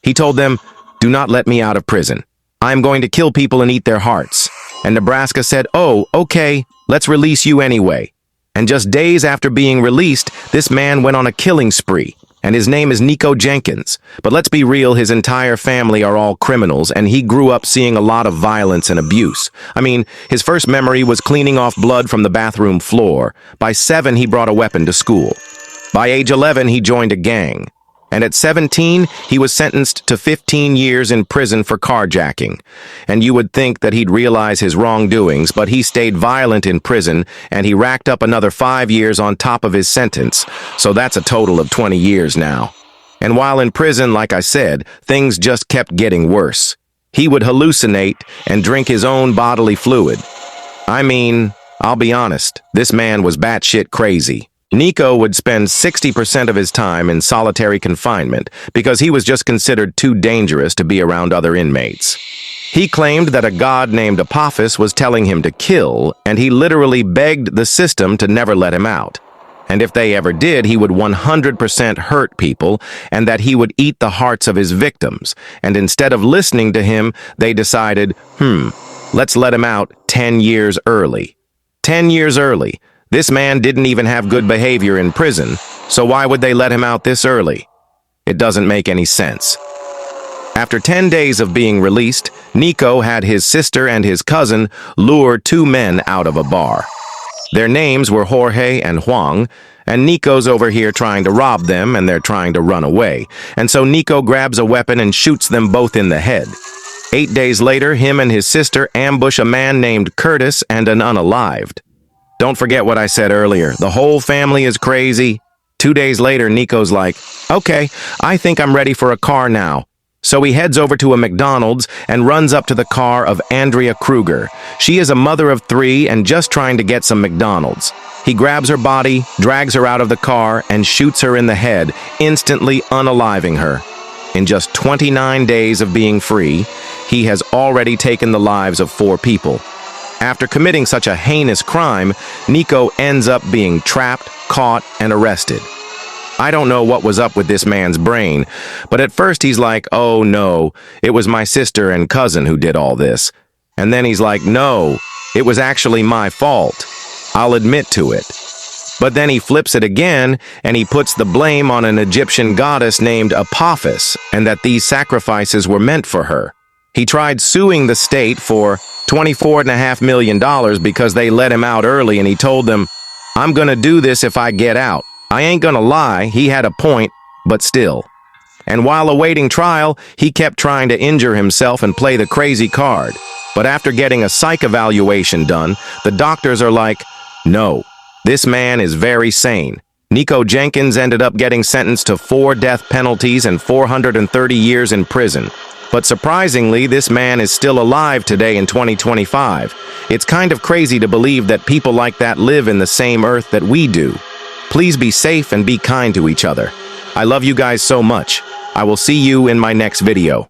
He told them, "Do not let me out of prison. I am going to kill people and eat their hearts." And Nebraska said, "Oh, okay, let's release you anyway." And just days after being released, this man went on a killing spree, and his name is Nikko Jenkins. But let's be real, his entire family are all criminals, and he grew up seeing a lot of violence and abuse. I mean, his first memory was cleaning off blood from the bathroom floor. By 7, he brought a weapon to school. By age 11, he joined a gang. And at 17, he was sentenced to 15 years in prison for carjacking. And you would think that he'd realize his wrongdoings, but he stayed violent in prison, and he racked up another 5 years on top of his sentence. So that's a total of 20 years now. And while in prison, like I said, things just kept getting worse. He would hallucinate and drink his own bodily fluid. I mean, I'll be honest, this man was batshit crazy. Nikko would spend 60% of his time in solitary confinement because he was just considered too dangerous to be around other inmates. He claimed that a god named Apophis was telling him to kill, and he literally begged the system to never let him out. And if they ever did, he would 100% hurt people, and that he would eat the hearts of his victims. And instead of listening to him, they decided, let's let him out 10 years early. 10 years early. This man didn't even have good behavior in prison, so why would they let him out this early? It doesn't make any sense. After 10 days of being released, Nikko had his sister and his cousin lure 2 men out of a bar. Their names were Jorge and Huang, and Nikko's over here trying to rob them, and they're trying to run away. And so Nikko grabs a weapon and shoots them both in the head. 8 days later, him and his sister ambush a man named Curtis and an unalived. Don't forget what I said earlier. The whole family is crazy. 2 days later, Nikko's like, "Okay, I think I'm ready for a car now." So he heads over to a McDonald's and runs up to the car of Andrea Kruger. She is a mother of 3 and just trying to get some McDonald's. He grabs her body, drags her out of the car, and shoots her in the head, instantly unaliving her. In just 29 days of being free, he has already taken the lives of 4 people. After committing such a heinous crime, Nikko ends up being trapped, caught, and arrested. I don't know what was up with this man's brain, but at first he's like, "Oh no, it was my sister and cousin who did all this." And then he's like, "No, it was actually my fault. I'll admit to it." But then he flips it again, and he puts the blame on an Egyptian goddess named Apophis, and that these sacrifices were meant for her. He tried suing the state for $24.5 million because they let him out early, and he told them, "I'm gonna do this if I get out." I ain't gonna lie, he had a point, but still. And while awaiting trial, he kept trying to injure himself and play the crazy card. But after getting a psych evaluation done, the doctors are like, "No, this man is very sane." Nikko Jenkins ended up getting sentenced to 4 death penalties and 430 years in prison. But surprisingly, this man is still alive today in 2025. It's kind of crazy to believe that people like that live in the same earth that we do. Please be safe and be kind to each other. I love you guys so much. I will see you in my next video.